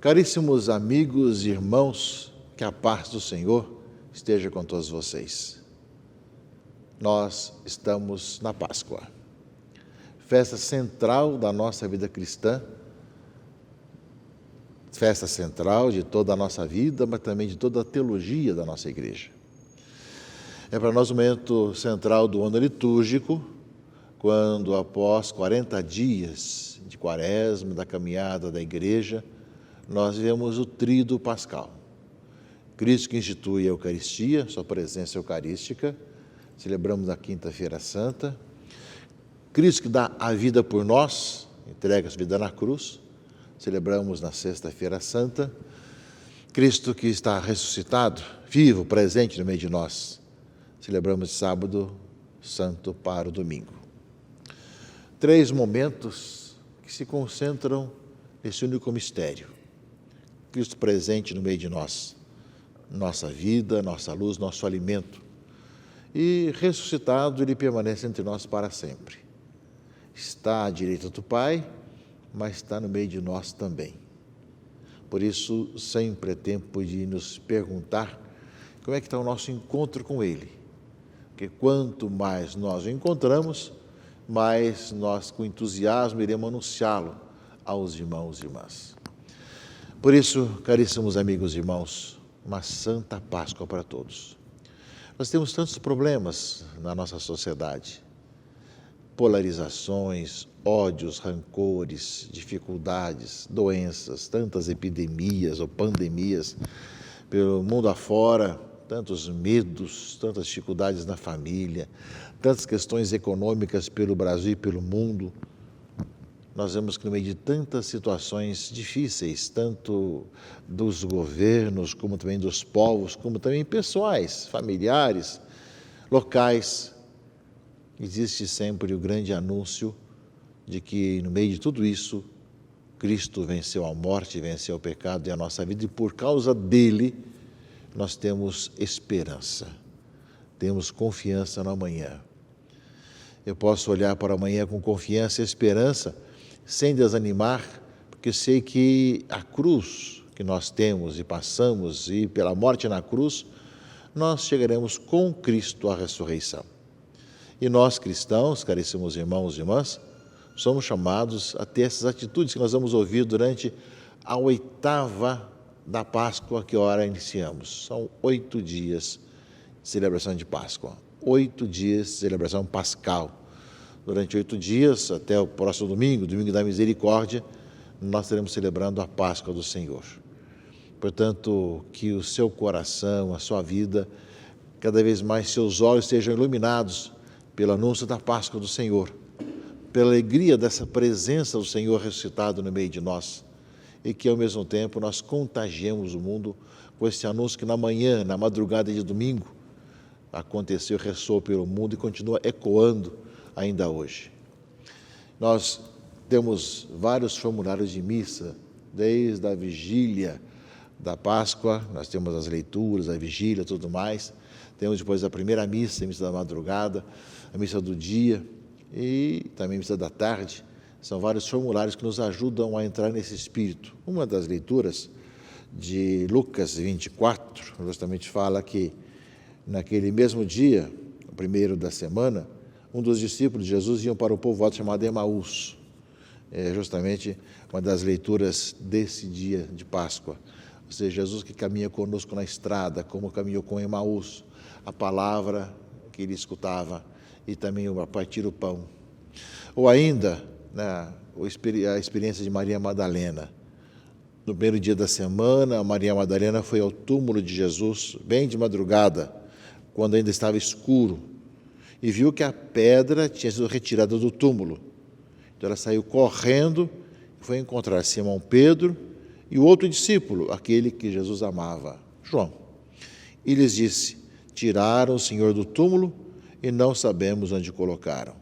Caríssimos amigos e irmãos, que a paz do Senhor esteja com todos vocês. Nós estamos na Páscoa, festa central da nossa vida cristã, festa central de toda a nossa vida, mas também de toda a teologia da nossa igreja. É para nós o momento central do ano litúrgico, quando após 40 dias de quaresma, da caminhada da igreja, nós vemos o tríduo pascal. Cristo que institui a Eucaristia, sua presença eucarística, celebramos na Quinta-feira Santa. Cristo que dá a vida por nós, entrega a sua vida na cruz, celebramos na Sexta-feira Santa. Cristo que está ressuscitado, vivo, presente no meio de nós, celebramos Sábado Santo para o domingo. 3 momentos que se concentram nesse único mistério. Cristo presente no meio de nós, nossa vida, nossa luz, nosso alimento. E ressuscitado, Ele permanece entre nós para sempre. Está à direita do Pai, mas está no meio de nós também. Por isso, sempre é tempo de nos perguntar como é que está o nosso encontro com Ele. Porque quanto mais nós o encontramos, mais nós, com entusiasmo, iremos anunciá-lo aos irmãos e irmãs. Por isso, caríssimos amigos e irmãos, uma santa Páscoa para todos. Nós temos tantos problemas na nossa sociedade, polarizações, ódios, rancores, dificuldades, doenças, tantas epidemias ou pandemias pelo mundo afora, tantos medos, tantas dificuldades na família, tantas questões econômicas pelo Brasil e pelo mundo. Nós vemos que no meio de tantas situações difíceis, tanto dos governos, como também dos povos, como também pessoais, familiares, locais, existe sempre o grande anúncio de que no meio de tudo isso, Cristo venceu a morte, venceu o pecado e a nossa vida, e por causa dele nós temos esperança, temos confiança no amanhã. Eu posso olhar para o amanhã com confiança e esperança, sem desanimar, porque sei que a cruz que nós temos e passamos, e pela morte na cruz, nós chegaremos com Cristo à ressurreição. E nós cristãos, caríssimos irmãos e irmãs, somos chamados a ter essas atitudes que nós vamos ouvir durante a 8ª da Páscoa, que hora iniciamos. São 8 dias de celebração de Páscoa, 8 dias de celebração pascal. Durante 8 dias, até o próximo domingo, domingo da misericórdia, nós estaremos celebrando a Páscoa do Senhor. Portanto, que o seu coração, a sua vida, cada vez mais seus olhos sejam iluminados pelo anúncio da Páscoa do Senhor, pela alegria dessa presença do Senhor ressuscitado no meio de nós, e que ao mesmo tempo nós contagiemos o mundo com esse anúncio que na manhã, na madrugada de domingo, aconteceu, ressoou pelo mundo e continua ecoando ainda hoje. Nós temos vários formulários de missa, desde a vigília da Páscoa, nós temos as leituras, a vigília, tudo mais. Temos depois a primeira missa, a missa da madrugada, a missa do dia e também a missa da tarde. São vários formulários que nos ajudam a entrar nesse espírito. Uma das leituras de Lucas 24, justamente fala que naquele mesmo dia, o primeiro da semana, um dos discípulos de Jesus iam para o povoado chamado Emaús. É justamente uma das leituras desse dia de Páscoa. Ou seja, Jesus que caminha conosco na estrada, como caminhou com Emaús, a palavra que ele escutava e também a partir o pão. Ou ainda, né, a experiência de Maria Madalena. No primeiro dia da semana, Maria Madalena foi ao túmulo de Jesus, bem de madrugada, quando ainda estava escuro, e viu que a pedra tinha sido retirada do túmulo. Então ela saiu correndo e foi encontrar Simão Pedro e o outro discípulo, aquele que Jesus amava, João. E lhes disse: tiraram o Senhor do túmulo e não sabemos onde colocaram.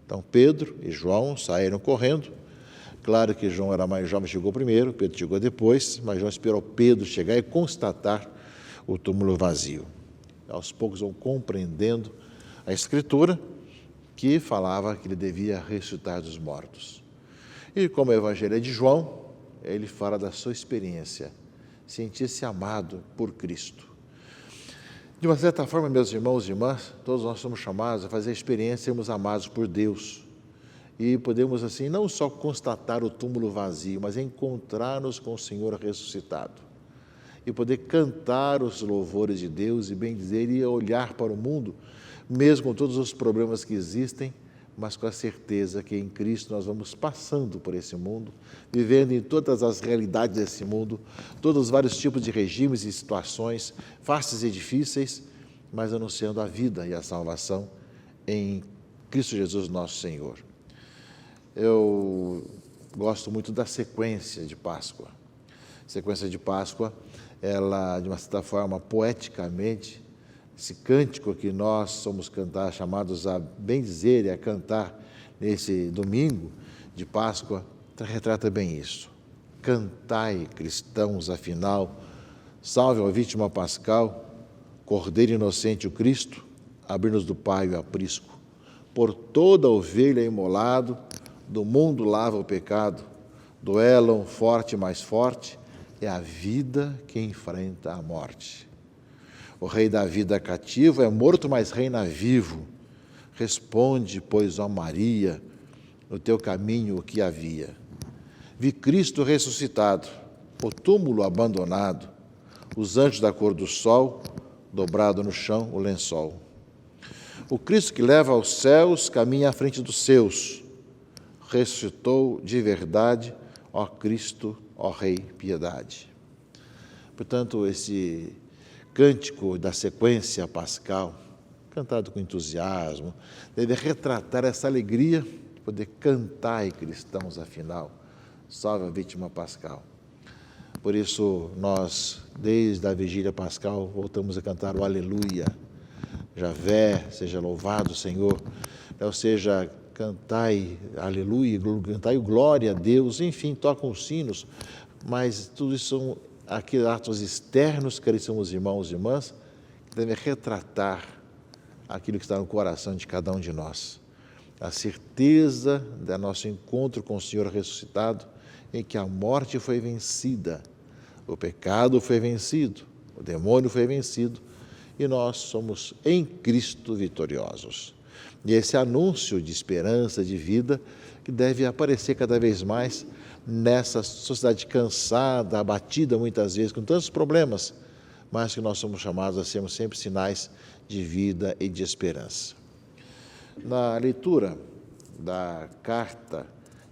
Então Pedro e João saíram correndo. Claro que João era mais jovem, chegou primeiro, Pedro chegou depois, mas João esperou Pedro chegar e constatar o túmulo vazio. Aos poucos vão compreendendo a Escritura, que falava que ele devia ressuscitar dos mortos. E como o Evangelho é de João, ele fala da sua experiência, sentir-se amado por Cristo. De uma certa forma, meus irmãos e irmãs, todos nós somos chamados a fazer a experiência de sermos amados por Deus. E podemos, assim, não só constatar o túmulo vazio, mas encontrar-nos com o Senhor ressuscitado. E poder cantar os louvores de Deus e bendizer e olhar para o mundo, mesmo com todos os problemas que existem, mas com a certeza que em Cristo nós vamos passando por esse mundo, vivendo em todas as realidades desse mundo, todos os vários tipos de regimes e situações, fáceis e difíceis, mas anunciando a vida e a salvação em Cristo Jesus nosso Senhor. Eu gosto muito da sequência de Páscoa. A sequência de Páscoa, ela, de uma certa forma, poeticamente, esse cântico que nós somos chamados a bendizer e a cantar nesse domingo de Páscoa, retrata bem isso. Cantai, cristãos, afinal, salve a vítima pascal, Cordeiro inocente o Cristo, abrir-nos do Pai o aprisco. Por toda ovelha imolado, do mundo lava o pecado, duelam forte mais forte, é a vida que enfrenta a morte. O rei da vida cativo é morto, mas reina vivo. Responde, pois, ó Maria, no teu caminho o que havia. Vi Cristo ressuscitado, o túmulo abandonado, os anjos da cor do sol, dobrado no chão o lençol. O Cristo que leva aos céus caminha à frente dos seus. Ressuscitou de verdade, ó Cristo, ó Rei, piedade. Portanto, esse cântico da sequência pascal, cantado com entusiasmo, deve retratar essa alegria de poder cantar e cristãos, afinal, salve a vítima pascal. Por isso, nós, desde a vigília pascal, voltamos a cantar o Aleluia. Javé, seja louvado, Senhor. Ou seja, cantai aleluia, cantai glória a Deus, enfim, tocam os sinos, mas tudo isso são aqueles atos externos, caríssimos irmãos e irmãs, que devem retratar aquilo que está no coração de cada um de nós. A certeza do nosso encontro com o Senhor ressuscitado, em que a morte foi vencida, o pecado foi vencido, o demônio foi vencido, e nós somos em Cristo vitoriosos. E esse anúncio de esperança, de vida, que deve aparecer cada vez mais nessa sociedade cansada, abatida muitas vezes, com tantos problemas, mas que nós somos chamados a sermos sempre sinais de vida e de esperança. Na leitura da carta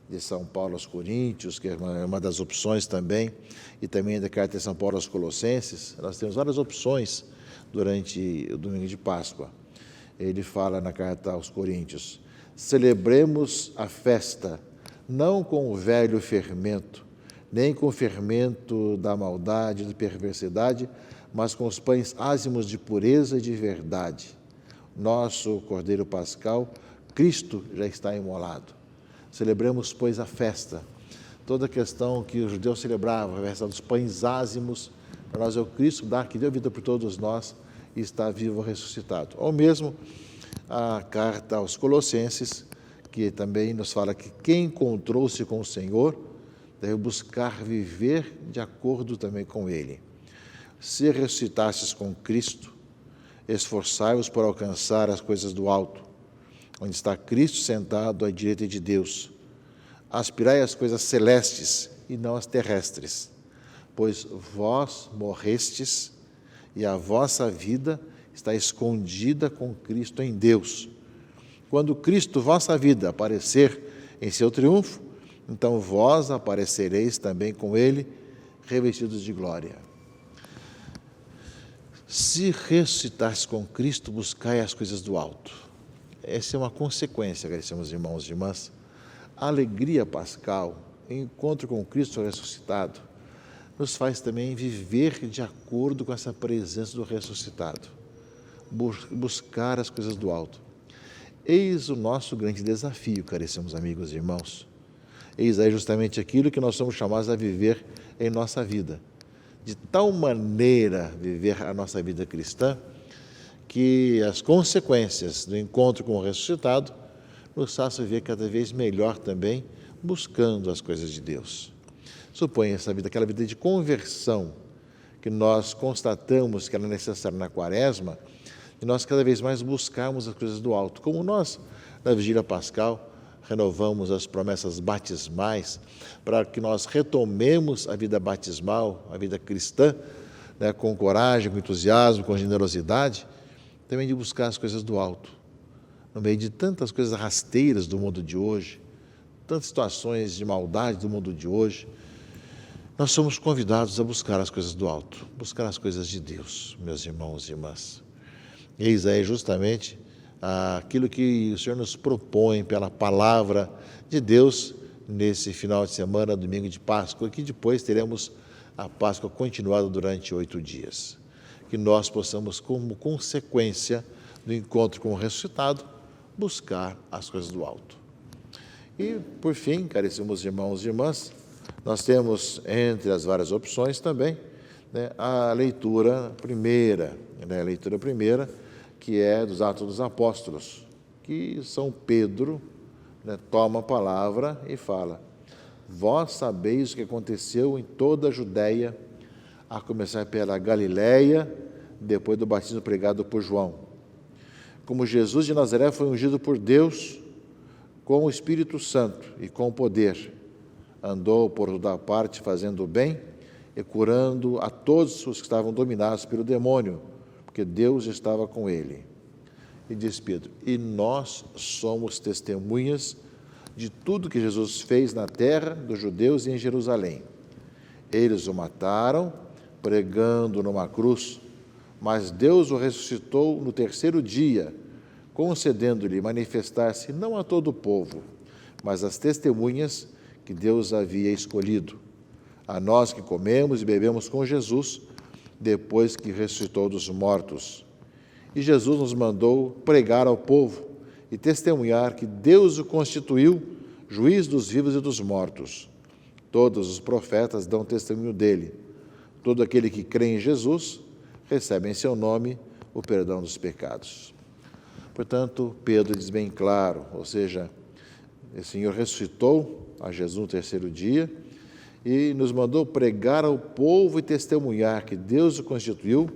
de São Paulo aos Coríntios, que é uma das opções também, e também da carta de São Paulo aos Colossenses, nós temos várias opções durante o domingo de Páscoa. Ele fala na carta aos Coríntios: celebremos a festa, não com o velho fermento, nem com o fermento da maldade e da perversidade, mas com os pães ázimos de pureza e de verdade. Nosso Cordeiro Pascal, Cristo, já está imolado. Celebremos, pois, a festa. Toda a questão que os judeus celebravam, a festa dos pães ázimos, para nós é o Cristo que deu vida por todos nós e está vivo ressuscitado. Ou mesmo a carta aos Colossenses, que também nos fala que quem encontrou-se com o Senhor deve buscar viver de acordo também com Ele. Se ressuscitastes com Cristo, esforçai-vos por alcançar as coisas do alto, onde está Cristo sentado à direita de Deus. Aspirai às coisas celestes e não às terrestres, pois vós morrestes e a vossa vida está escondida com Cristo em Deus. Quando Cristo, vossa vida, aparecer em seu triunfo, então vós aparecereis também com Ele, revestidos de glória. Se ressuscitastes com Cristo, buscai as coisas do alto. Essa é uma consequência, caríssimos irmãos e irmãs. A alegria pascal, o encontro com Cristo ressuscitado, nos faz também viver de acordo com essa presença do ressuscitado. Buscar as coisas do alto. Eis o nosso grande desafio, caríssimos amigos e irmãos. Eis aí justamente aquilo que nós somos chamados a viver em nossa vida. De tal maneira viver a nossa vida cristã, que as consequências do encontro com o ressuscitado nos façam viver cada vez melhor também, buscando as coisas de Deus. supõe essa vida, aquela vida de conversão que nós constatamos que era necessária na Quaresma, e nós cada vez mais buscarmos as coisas do alto. Como nós, na Vigília Pascal, renovamos as promessas batismais para que nós retomemos a vida batismal, a vida cristã, né, com coragem, com entusiasmo, com generosidade, também de buscar as coisas do alto, no meio de tantas coisas rasteiras do mundo de hoje, tantas situações de maldade do mundo de hoje. Nós somos convidados a buscar as coisas do alto, buscar as coisas de Deus, meus irmãos e irmãs. Eis aí justamente aquilo que o Senhor nos propõe pela palavra de Deus nesse final de semana, domingo de Páscoa, que depois teremos a Páscoa continuada durante 8 dias. Que nós possamos, como consequência do encontro com o ressuscitado, buscar as coisas do alto. E, por fim, caríssimos irmãos e irmãs, nós temos, entre as várias opções também, né, a leitura primeira, que é dos Atos dos Apóstolos, que São Pedro, né, toma a palavra e fala: vós sabeis o que aconteceu em toda a Judéia, a começar pela Galiléia, depois do batismo pregado por João. Como Jesus de Nazaré foi ungido por Deus com o Espírito Santo e com o poder, andou por toda parte fazendo o bem e curando a todos os que estavam dominados pelo demônio, porque Deus estava com ele. E diz Pedro: e nós somos testemunhas de tudo que Jesus fez na terra dos judeus e em Jerusalém. Eles o mataram, pregando numa cruz, mas Deus o ressuscitou no terceiro dia, concedendo-lhe manifestar-se não a todo o povo, mas às testemunhas que Deus havia escolhido, a nós que comemos e bebemos com Jesus, depois que ressuscitou dos mortos. E Jesus nos mandou pregar ao povo e testemunhar que Deus o constituiu juiz dos vivos e dos mortos. Todos os profetas dão testemunho dele. Todo aquele que crê em Jesus recebe em seu nome o perdão dos pecados. Portanto, Pedro diz bem claro, ou seja, o Senhor ressuscitou a Jesus no terceiro dia e nos mandou pregar ao povo e testemunhar que Deus o constituiu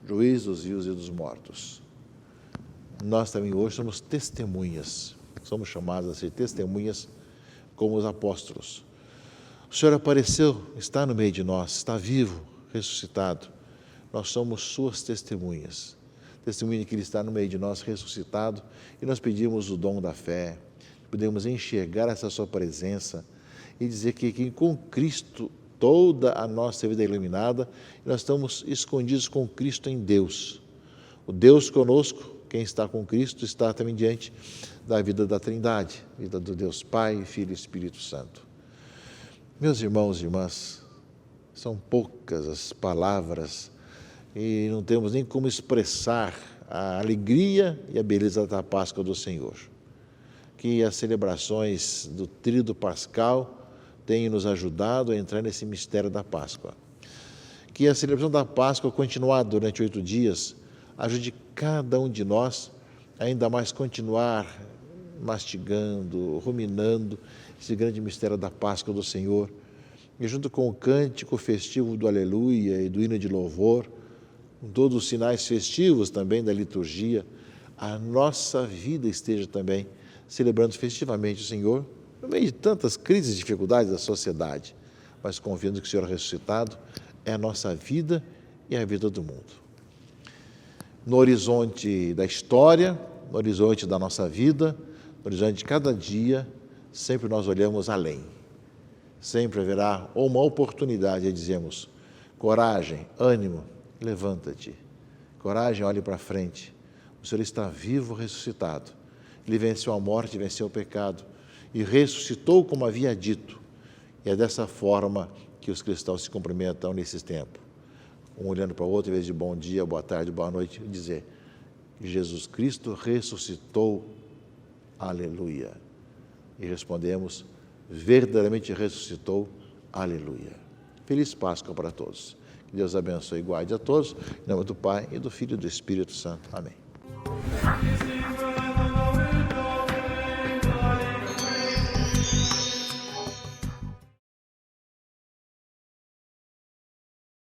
juiz dos vivos e dos mortos. Nós também hoje somos testemunhas, somos chamados a ser testemunhas como os apóstolos. O Senhor apareceu, está no meio de nós, está vivo, ressuscitado. Nós somos suas testemunhas. Testemunha de que Ele está no meio de nós, ressuscitado, e nós pedimos o dom da fé, podemos enxergar essa sua presença e dizer que com Cristo toda a nossa vida é iluminada e nós estamos escondidos com Cristo em Deus. O Deus conosco, quem está com Cristo, está também diante da vida da Trindade, vida do Deus Pai, Filho e Espírito Santo. Meus irmãos e irmãs, são poucas as palavras e não temos nem como expressar a alegria e a beleza da Páscoa do Senhor. Que as celebrações do Tríduo Pascal tenham nos ajudado a entrar nesse mistério da Páscoa. Que a celebração da Páscoa, continuada durante 8 dias, ajude cada um de nós a ainda mais continuar mastigando, ruminando esse grande mistério da Páscoa do Senhor. E junto com o cântico festivo do Aleluia e do hino de louvor, com todos os sinais festivos também da liturgia, a nossa vida esteja também celebrando festivamente o Senhor, no meio de tantas crises e dificuldades da sociedade, mas confiando que o Senhor ressuscitado é a nossa vida e a vida do mundo. No horizonte da história, no horizonte da nossa vida, no horizonte de cada dia, sempre nós olhamos além. Sempre haverá uma oportunidade e dizemos: coragem, ânimo, levanta-te. Coragem, olhe para frente. O Senhor está vivo, ressuscitado. Ele venceu a morte, venceu o pecado e ressuscitou como havia dito. E é dessa forma que os cristãos se cumprimentam nesses tempos. Um olhando para o outro, em vez de bom dia, boa tarde, boa noite, dizer: Jesus Cristo ressuscitou, aleluia. E respondemos: verdadeiramente ressuscitou, aleluia. Feliz Páscoa para todos. Que Deus abençoe e guarde a todos. Em nome do Pai, e do Filho e do Espírito Santo. Amém.